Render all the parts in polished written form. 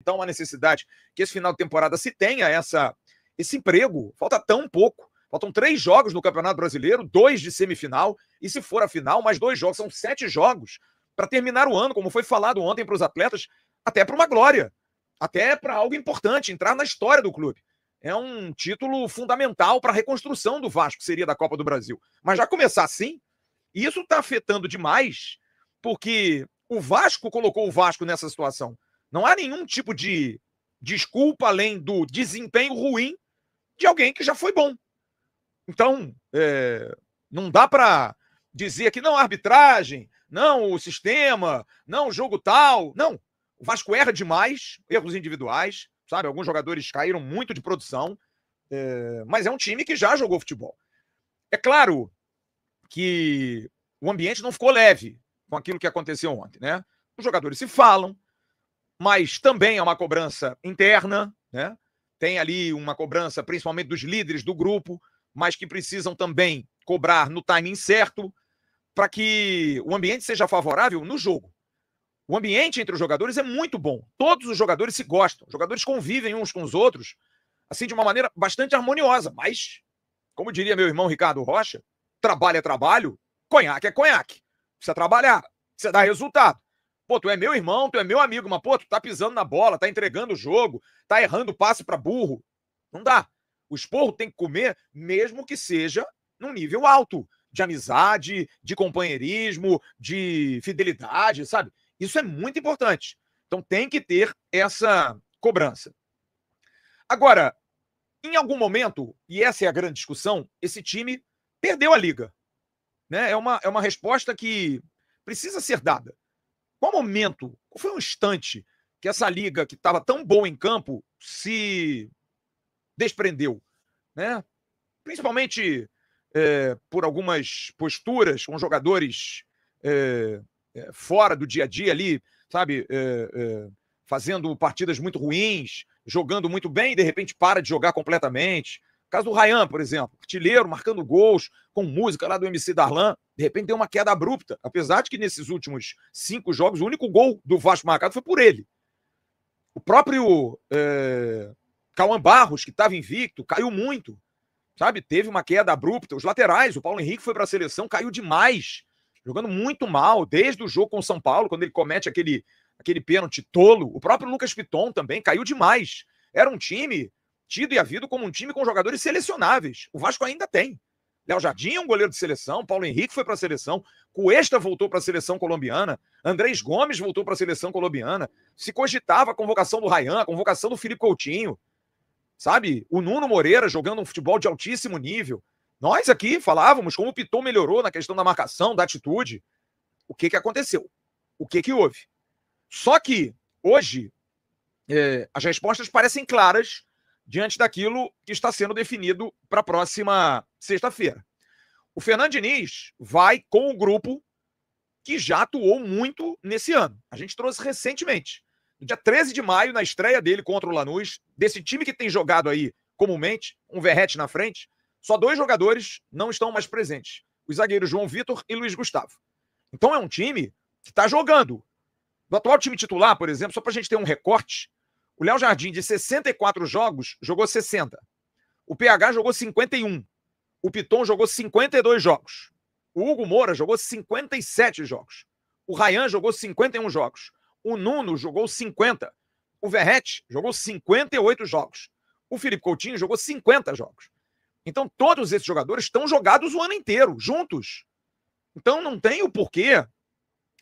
Então, uma necessidade que esse final de temporada se tenha esse emprego. Falta tão pouco. Faltam 3 jogos no Campeonato Brasileiro, 2 de semifinal, e se for a final, mais 2 jogos. São 7 jogos para terminar o ano, como foi falado ontem para os atletas, até para uma glória, até para algo importante, entrar na história do clube. É um título fundamental para a reconstrução do Vasco, que seria da Copa do Brasil. Mas já começar assim, e isso está afetando demais, porque o Vasco colocou o Vasco nessa situação. Não há nenhum tipo de desculpa além do desempenho ruim de alguém que já foi bom. Então, não dá para dizer que não a arbitragem, não o sistema, não o jogo tal. Não, o Vasco erra demais, erros individuais, sabe? Alguns jogadores caíram muito de produção, mas é um time que já jogou futebol. É claro que o ambiente não ficou leve com aquilo que aconteceu ontem, né? Os jogadores se falam, mas também é uma cobrança interna, né? Tem ali uma cobrança principalmente dos líderes do grupo, mas que precisam também cobrar no timing certo para que o ambiente seja favorável no jogo. O ambiente entre os jogadores é muito bom. Todos os jogadores se gostam. Os jogadores convivem uns com os outros, assim, de uma maneira bastante harmoniosa. Mas, como diria meu irmão Ricardo Rocha, trabalho é trabalho, conhaque é conhaque. Precisa trabalhar, precisa dar resultado. Pô, tu é meu irmão, tu é meu amigo, mas, pô, tu tá pisando na bola, tá entregando o jogo, tá errando passe para burro. Não dá. O esporro tem que comer, mesmo que seja num nível alto, de amizade, de companheirismo, de fidelidade, sabe? Isso é muito importante. Então tem que ter essa cobrança. Agora, em algum momento, e essa é a grande discussão, esse time perdeu a liga. Né? É uma resposta que precisa ser dada. Qual momento, qual foi um instante que essa liga que estava tão boa em campo se desprendeu? Né? Principalmente por algumas posturas com jogadores fora do dia a dia ali, sabe? Fazendo partidas muito ruins, jogando muito bem e de repente para de jogar completamente. O caso do Ryan, por exemplo, artilheiro, marcando gols, com música lá do MC Darlan, de repente deu uma queda abrupta, apesar de que nesses últimos 5 jogos, o único gol do Vasco marcado foi por ele. O próprio Cauã Barros, que estava invicto, caiu muito, sabe? Teve uma queda abrupta. Os laterais, o Paulo Henrique foi para a seleção, caiu demais, jogando muito mal, desde o jogo com o São Paulo, quando ele comete aquele pênalti tolo. O próprio Lucas Piton também caiu demais. Era um time tido e havido como um time com jogadores selecionáveis. O Vasco ainda tem. Léo Jardim é um goleiro de seleção, Paulo Henrique foi para a seleção, Cuesta voltou para a seleção colombiana, Andrés Gomes voltou para a seleção colombiana, se cogitava a convocação do Ryan, a convocação do Felipe Coutinho, sabe? O Nuno Moreira jogando um futebol de altíssimo nível. Nós aqui falávamos como o Piton melhorou na questão da marcação, da atitude. O que aconteceu? O que houve? Só que, hoje, as respostas parecem claras diante daquilo que está sendo definido para a próxima sexta-feira. O Fernando Diniz vai com o grupo que já atuou muito nesse ano. A gente trouxe recentemente. No dia 13 de maio, na estreia dele contra o Lanús, desse time que tem jogado aí comumente, um Verrete na frente, só 2 jogadores não estão mais presentes. Os zagueiros João Vitor e Luiz Gustavo. Então é um time que está jogando. Do atual time titular, por exemplo, só para a gente ter um recorte, o Léo Jardim, de 64 jogos, jogou 60. O PH jogou 51. O Piton jogou 52 jogos. O Hugo Moura jogou 57 jogos. O Ryan jogou 51 jogos. O Nuno jogou 50. O Verrete jogou 58 jogos. O Felipe Coutinho jogou 50 jogos. Então, todos esses jogadores estão jogados o ano inteiro, juntos. Então, não tem o porquê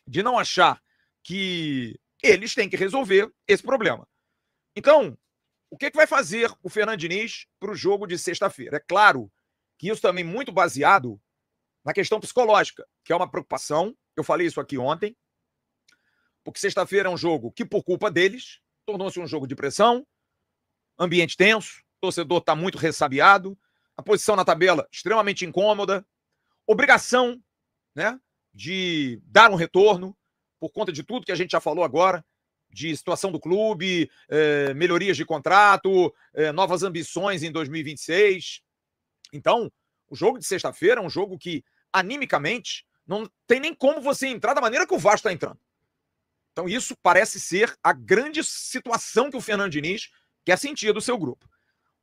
de não achar que eles têm que resolver esse problema. Então, o que vai fazer o Fernando Diniz para o jogo de sexta-feira? É claro que isso também muito baseado na questão psicológica, que é uma preocupação. Eu falei isso aqui ontem, porque sexta-feira é um jogo que, por culpa deles, tornou-se um jogo de pressão, ambiente tenso, o torcedor está muito ressabiado, a posição na tabela extremamente incômoda, obrigação, né, de dar um retorno, por conta de tudo que a gente já falou agora, de situação do clube, melhorias de contrato, novas ambições em 2026. Então, o jogo de sexta-feira é um jogo que, animicamente, não tem nem como você entrar da maneira que o Vasco está entrando. Então isso parece ser a grande situação que o Fernando Diniz quer sentir do seu grupo.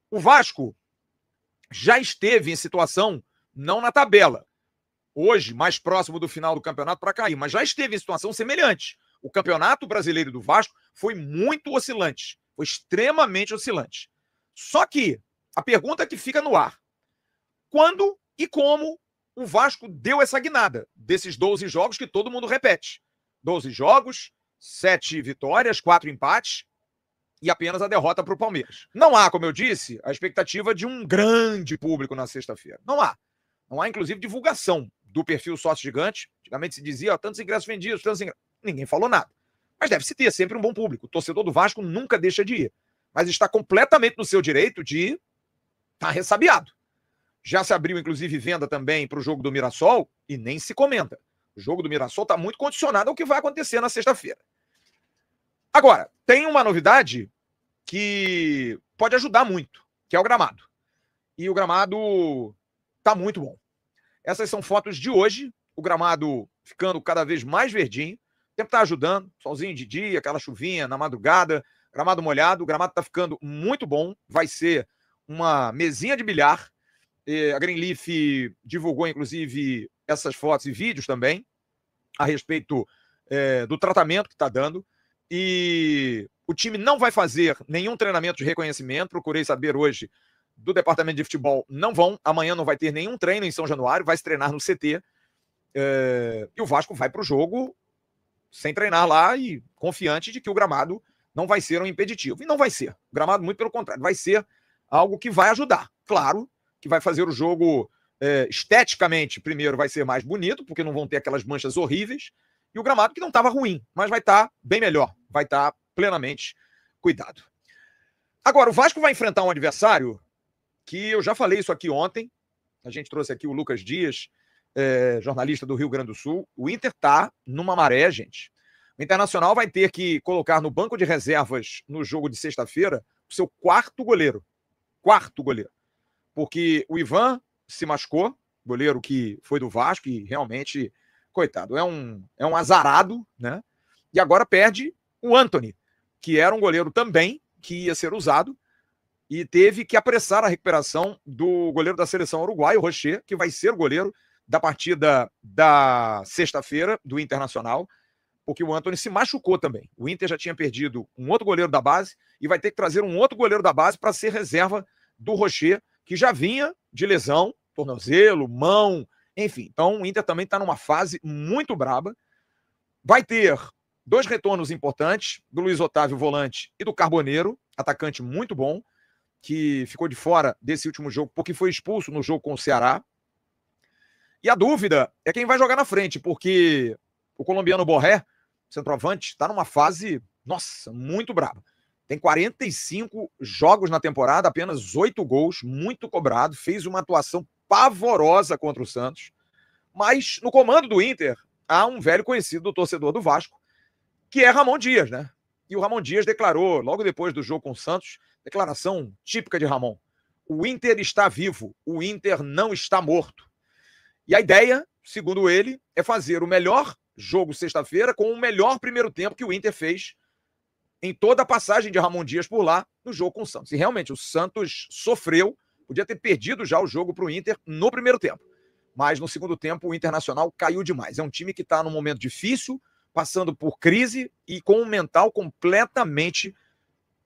O Vasco já esteve em situação, não na tabela, hoje mais próximo do final do campeonato para cair, mas já esteve em situação semelhante. O Campeonato Brasileiro do Vasco foi muito oscilante, foi extremamente oscilante. Só que a pergunta que fica no ar: quando e como o Vasco deu essa guinada desses 12 jogos que todo mundo repete? 12 jogos, 7 vitórias, 4 empates e apenas a derrota para o Palmeiras. Não há, como eu disse, a expectativa de um grande público na sexta-feira. Não há. Não há, inclusive, divulgação do perfil Sócio Gigante. Antigamente se dizia, tantos ingressos vendidos, tantos ingressos. Ninguém falou nada. Mas deve-se ter sempre um bom público. O torcedor do Vasco nunca deixa de ir. Mas está completamente no seu direito de estar ressabiado. Já se abriu, inclusive, venda também para o jogo do Mirassol e nem se comenta. O jogo do Mirassol está muito condicionado ao que vai acontecer na sexta-feira. Agora, tem uma novidade que pode ajudar muito, que é o gramado. E o gramado está muito bom. Essas são fotos de hoje, o gramado ficando cada vez mais verdinho. O tempo está ajudando, solzinho de dia, aquela chuvinha na madrugada, gramado molhado, o gramado está ficando muito bom. Vai ser uma mesinha de bilhar. A Greenleaf divulgou, inclusive, essas fotos e vídeos também a respeito do tratamento que está dando. E o time não vai fazer nenhum treinamento de reconhecimento. Procurei saber hoje do departamento de futebol. Não vão. Amanhã não vai ter nenhum treino em São Januário. Vai se treinar no CT. E o Vasco vai para o jogo sem treinar lá e confiante de que o gramado não vai ser um impeditivo. E não vai ser. O gramado, muito pelo contrário, vai ser algo que vai ajudar. Claro que vai fazer o jogo esteticamente, primeiro, vai ser mais bonito, porque não vão ter aquelas manchas horríveis. E o gramado que não estava ruim, mas vai estar bem melhor. Vai estar plenamente cuidado. Agora, o Vasco vai enfrentar um adversário que eu já falei isso aqui ontem. A gente trouxe aqui o Lucas Dias, jornalista do Rio Grande do Sul. O Inter está numa maré, gente. O Internacional vai ter que colocar no banco de reservas no jogo de sexta-feira o seu quarto goleiro. Quarto goleiro. Porque o Ivan se machucou, goleiro que foi do Vasco e realmente, coitado, é um azarado, né? E agora perde o Antony, que era um goleiro também que ia ser usado e teve que apressar a recuperação do goleiro da seleção uruguaia, o Rocher, que vai ser o goleiro da partida da sexta-feira do Internacional, porque o Antony se machucou também. O Inter já tinha perdido um outro goleiro da base e vai ter que trazer um outro goleiro da base para ser reserva do Rocher, que já vinha de lesão, tornozelo, mão, enfim. Então o Inter também está numa fase muito braba. Vai ter 2 retornos importantes, do Luiz Otávio, volante, e do Carboneiro, atacante muito bom, que ficou de fora desse último jogo, porque foi expulso no jogo com o Ceará. E a dúvida é quem vai jogar na frente, porque o colombiano Borré, centroavante, está numa fase, nossa, muito braba. Tem 45 jogos na temporada, apenas 8 gols, muito cobrado, fez uma atuação pavorosa contra o Santos. Mas no comando do Inter, há um velho conhecido do torcedor do Vasco, que é Ramon Dias, né? E o Ramon Dias declarou, logo depois do jogo com o Santos, declaração típica de Ramon: o Inter está vivo, o Inter não está morto. E a ideia, segundo ele, é fazer o melhor jogo sexta-feira com o melhor primeiro tempo que o Inter fez em toda a passagem de Ramon Dias por lá no jogo com o Santos. E realmente o Santos sofreu, podia ter perdido já o jogo para o Inter no primeiro tempo. Mas no segundo tempo o Internacional caiu demais. É um time que está num momento difícil, passando por crise e com um mental completamente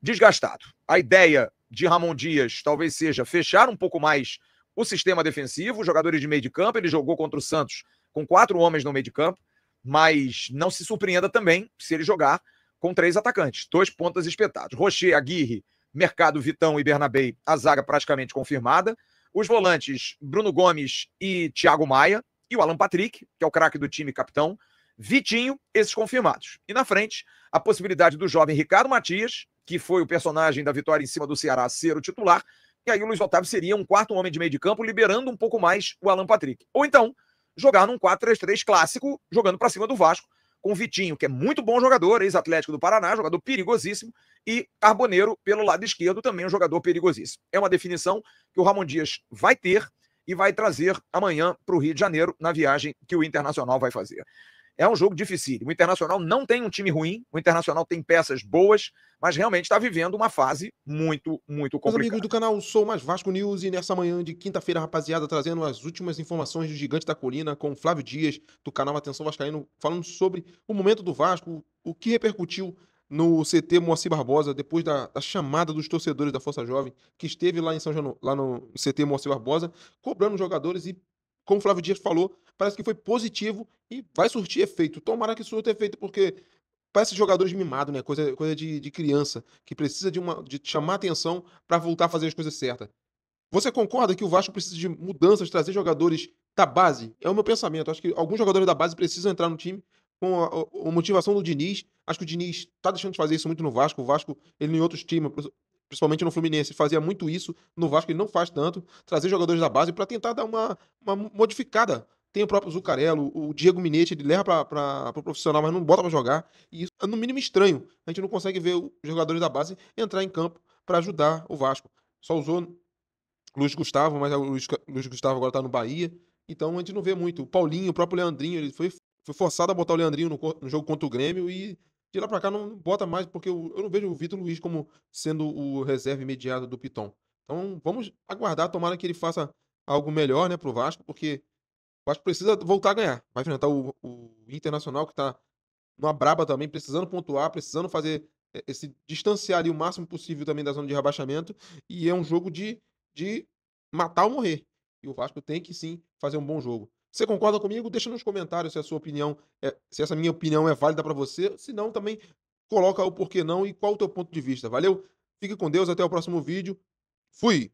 desgastado. A ideia de Ramon Dias talvez seja fechar um pouco mais o sistema defensivo, os jogadores de meio de campo. Ele jogou contra o Santos com 4 homens no meio de campo, mas não se surpreenda também se ele jogar com 3 atacantes, 2 pontas espetados. Rocher, Aguirre, Mercado, Vitão e Bernabei, a zaga praticamente confirmada. Os volantes, Bruno Gomes e Thiago Maia. E o Alan Patrick, que é o craque do time, capitão. Vitinho, esses confirmados. E na frente, a possibilidade do jovem Ricardo Matias, que foi o personagem da vitória em cima do Ceará, ser o titular. E aí o Luiz Otávio seria um 4º homem de meio de campo, liberando um pouco mais o Alan Patrick. Ou então, jogar num 4-3-3 clássico, jogando para cima do Vasco, com o Vitinho, que é muito bom jogador, ex-Atlético do Paraná, jogador perigosíssimo, e Carboneiro pelo lado esquerdo, também um jogador perigosíssimo. É uma definição que o Ramon Dias vai ter e vai trazer amanhã para o Rio de Janeiro, na viagem que o Internacional vai fazer. É um jogo difícil. O Internacional não tem um time ruim, o Internacional tem peças boas, mas realmente está vivendo uma fase muito, muito Meus amigos complicada. do canal Sou Mais Vasco News e nessa manhã de quinta-feira, rapaziada, trazendo as últimas informações do Gigante da Colina com o Flávio Dias, do canal Atenção Vascaíno, falando sobre o momento do Vasco, o que repercutiu no CT Moacir Barbosa, depois da chamada dos torcedores da Força Jovem, que esteve lá em lá no CT Moacir Barbosa, cobrando os jogadores e, como o Flávio Dias falou, parece que foi positivo e vai surtir efeito. Tomara que surta efeito, porque parece jogadores mimados, né, coisa de criança, que precisa de chamar atenção para voltar a fazer as coisas certas. Você concorda que o Vasco precisa de mudanças, trazer jogadores da base? É o meu pensamento, acho que alguns jogadores da base precisam entrar no time com a motivação do Diniz. Acho que o Diniz tá deixando de fazer isso muito no Vasco. O Vasco, ele em outros times, principalmente no Fluminense, fazia muito isso. No Vasco ele não faz tanto. Trazer jogadores da base para tentar dar uma modificada. Tem o próprio Zucarello, o Diego Minetti, ele leva para o profissional, mas não bota para jogar. E isso é no mínimo estranho. A gente não consegue ver os jogadores da base entrar em campo para ajudar o Vasco. Só usou Luiz Gustavo, mas Luiz Gustavo agora tá no Bahia, então a gente não vê muito. O Paulinho, o próprio Leandrinho, ele foi forçado a botar o Leandrinho no jogo contra o Grêmio e de lá pra cá não bota mais, porque eu não vejo o Vitor Luiz como sendo o reserva imediato do Piton. Então vamos aguardar, tomara que ele faça algo melhor, né, para o Vasco, porque o Vasco precisa voltar a ganhar. Vai enfrentar o Internacional que tá numa braba também, precisando pontuar, precisando fazer esse distanciar ali o máximo possível também da zona de rebaixamento, e é um jogo de matar ou morrer. E o Vasco tem que sim fazer um bom jogo. Você concorda comigo? Deixa nos comentários se a sua opinião se essa minha opinião é válida para você, se não também coloca o porquê não e qual o teu ponto de vista. Valeu? Fique com Deus, até o próximo vídeo. Fui.